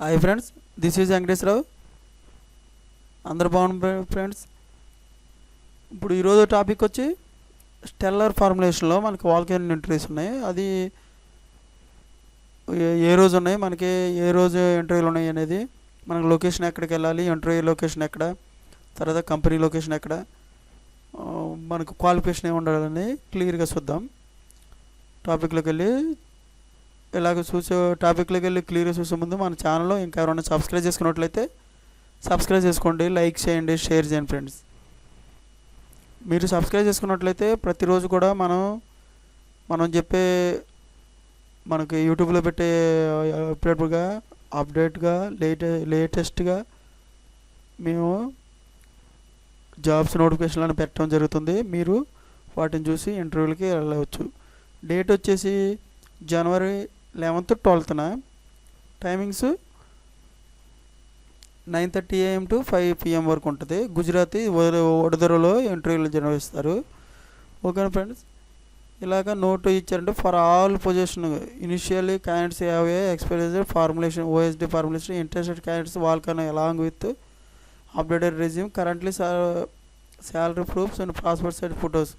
Hi friends, this is Venkateswararao. అందరు బాగున్నారు friends. ఇప్పుడు ఈరోజు టాపిక్ వచ్చి స్టెల్లర్ ఫార్ములేషన్లో మనకి వాల్కెనో ఇంటర్వ్యూస్ ఉన్నాయి. అది ఏ రోజు ఉన్నాయి, మనకి ఏ రోజు ఇంటర్వ్యూలు ఉన్నాయి అనేది, మనకు లొకేషన్ ఎక్కడికి వెళ్ళాలి, ఇంటర్వ్యూ లొకేషన్ ఎక్కడ, తర్వాత కంపెనీ లొకేషన్ ఎక్కడ, మనకు క్వాలిఫికేషన్ ఏమి ఉండాలని క్లియర్గా చూద్దాం. టాపిక్లోకి వెళ్ళి క్లియర్గా చూసే ముందు మన ఛానల్లో ఇంకా ఎవరైనా సబ్స్క్రైబ్ చేసుకున్నట్లయితే సబ్స్క్రైబ్ చేసుకోండి, లైక్ చేయండి, షేర్ చేయండి ఫ్రెండ్స్. మీరు సబ్స్క్రైబ్ చేసుకున్నట్లయితే ప్రతిరోజు కూడా మనం చెప్పే మనకి యూట్యూబ్లో పెట్టే అప్డేట్గా లేటెస్ట్గా మేము జాబ్స్ నోటిఫికేషన్లను పెట్టడం జరుగుతుంది. మీరు వాటిని చూసి ఇంటర్వ్యూలకి వెళ్ళవచ్చు. డేట్ వచ్చేసి జనవరి 11th 12th. Timings 9:30 AM to 5 PM వరకు ఉంటుంది. గుజరాతీ వడోదరలో ఇంటర్వ్యూలు నిర్వహిస్తారు. ఓకేనా ఫ్రెండ్స్, ఇలాగ నోట్ ఇచ్చారంటే for all position initially candidates have a experience formulation OSD formulation interested candidates volcano along with updated resume currently salary proofs and passport size photos.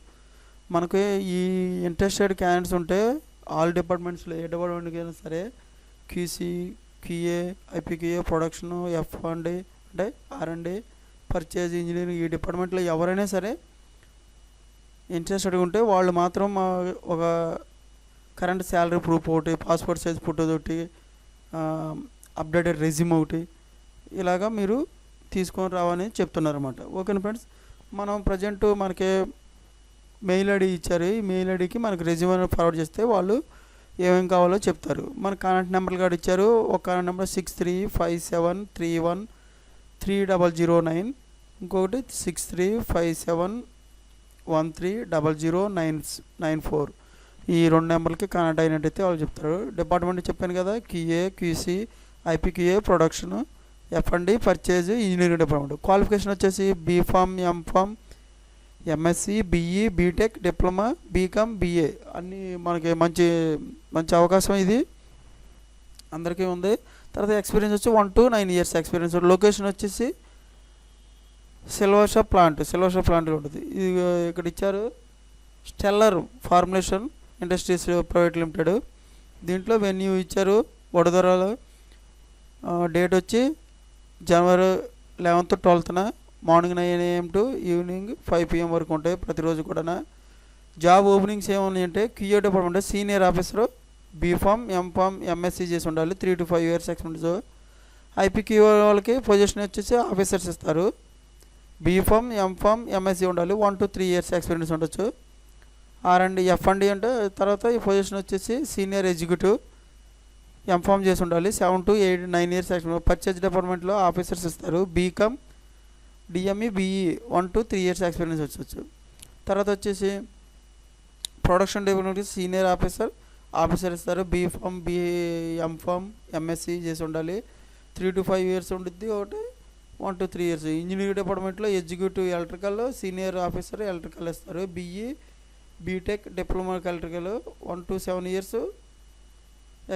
మనకి ఈ ఇంట్రెస్టెడ్ క్యాండిడేట్స్ ఉంటే ఆల్ డిపార్ట్మెంట్స్లో ఏ డిపార్ట్మెంట్కి అయినా సరే QC, QA, IPQA, production, F&D అంటే R&D, purchase, engineering ఈ డిపార్ట్మెంట్లో ఎవరైనా సరే ఇంట్రెస్టెడ్గా ఉంటే వాళ్ళు మాత్రం ఒక కరెంట్ శాలరీ ప్రూఫ్ ఒకటి, పాస్పోర్ట్ సైజ్ ఫోటోస్ ఒకటి, అప్డేటెడ్ రెజ్యూమ్ ఒకటి ఇలాగా మీరు తీసుకొని రావని చెప్తున్నారు అన్నమాట. ఓకేనా ఫ్రెండ్స్, మనం ప్రజెంట్ మనకి మెయిల్ ఐడి ఇచ్చారు. ఈ మెయిల్ ఐడికి మనకు రెజ్యూమ్ ఫార్వర్డ్ చేస్తే వాళ్ళు ఏమేమి కావాలో చెప్తారు. మన కాంటాక్ట్ నెంబర్లు కూడా ఇచ్చారు. ఒక కాంటాక్ట్ నెంబర్ 6357313009, ఇంకొకటి 6357130094. ఈ 2 నెంబర్లకి కాంటాక్ట్ అయినట్టయితే వాళ్ళు చెప్తారు. డిపార్ట్మెంట్ చెప్పాను కదా, QA, QC, IPQA, production, F&D, purchase, engineering department. Qualification వచ్చేసి B.Pharm, M.Pharm, MSc, BE, BTech, diploma, BCom, BA అన్నీ మనకి మంచి అవకాశం ఇది అందరికీ ఉంది. తర్వాత ఎక్స్పీరియన్స్ వచ్చి 1 to 9 years ఎక్స్పీరియన్స్. లొకేషన్ వచ్చేసి సిల్వర్షాప్ ప్లాంట్లో ఉంటుంది. ఇది ఇక్కడ ఇచ్చారు Stellar Formulation Industries Private Limited. దీంట్లో వెన్యూ ఇచ్చారు వడోదరాలో. డేట్ వచ్చి జనవరి 11th 12th morning 9 AM to evening 5 PM వరకు ఉంటాయి ప్రతిరోజు కూడా. జాబ్ ఓపెనింగ్స్ ఏమున్నాయంటే QA department senior officer, B.Pharm, M.Pharm, MSc చేసి ఉండాలి, 3 to 5 years ఎక్స్పీరియన్స్. IPQA వాళ్ళకి పొజిషన్ వచ్చేసి ఆఫీసర్స్ ఇస్తారు. B.Pharm, M.Pharm, MSc ఉండాలి, 1 to 3 years ఎక్స్పీరియన్స్ ఉండొచ్చు. R&D, F&D అంటే తర్వాత ఈ పొజిషన్ వచ్చేసి సీనియర్ ఎగ్జిక్యూటివ్, M.Pharm చేసి ఉండాలి, 7 to 9 years ఎక్స్పీరియన్స్. పర్చేజ్ డిపార్ట్మెంట్లో ఆఫీసర్స్ ఇస్తారు. BCom, DME, BE 1 to 3 years experience వచ్చవచ్చు. తర్వాత వచ్చేసి ప్రొడక్షన్ డిపార్ట్మెంట్కి సీనియర్ ఆఫీసర్ ఇస్తారు. B.Pharm, M.Pharm, MSc చేసి ఉండాలి, 3 to 5 years ఉంటుంది, ఒకటి 1 to 3 years. ఇంజనీరింగ్ డిపార్ట్మెంట్లో executive electrical senior officer electrical ఇస్తారు. BE, BTech, diploma electrical 1 to 7 years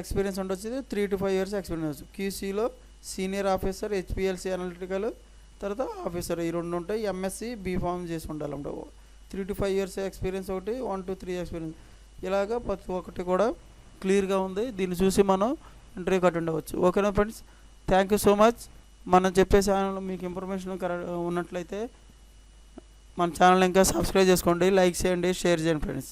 experience ఉండొచ్చు, 3 to 5 years ఎక్స్పీరియన్స్. QCలో సీనియర్ ఆఫీసర్ HPLC అనలిటికల్ తర్వాత ఆఫీసర్ ఈ 2 ఉంటాయి. MSc, B.Pharm చేసి ఉండాలంట, 3 to 5 years ఎక్స్పీరియన్స్ ఒకటి, 1 to 3 ఎక్స్పీరియన్స్. ఇలాగా ప్రతి ఒక్కటి కూడా క్లియర్గా ఉంది. దీన్ని చూసి మనం ఇంటర్వ్యూకి అటెండ్ అవ్వచ్చు. ఓకేనా friends, thank you so much. మనం చెప్పే ఛానల్ మీకు ఇన్ఫర్మేషన్ ఉన్నట్లయితే మన ఛానల్ ఇంకా సబ్స్క్రైబ్ చేసుకోండి, లైక్ చేయండి, షేర్ చేయండి ఫ్రెండ్స్.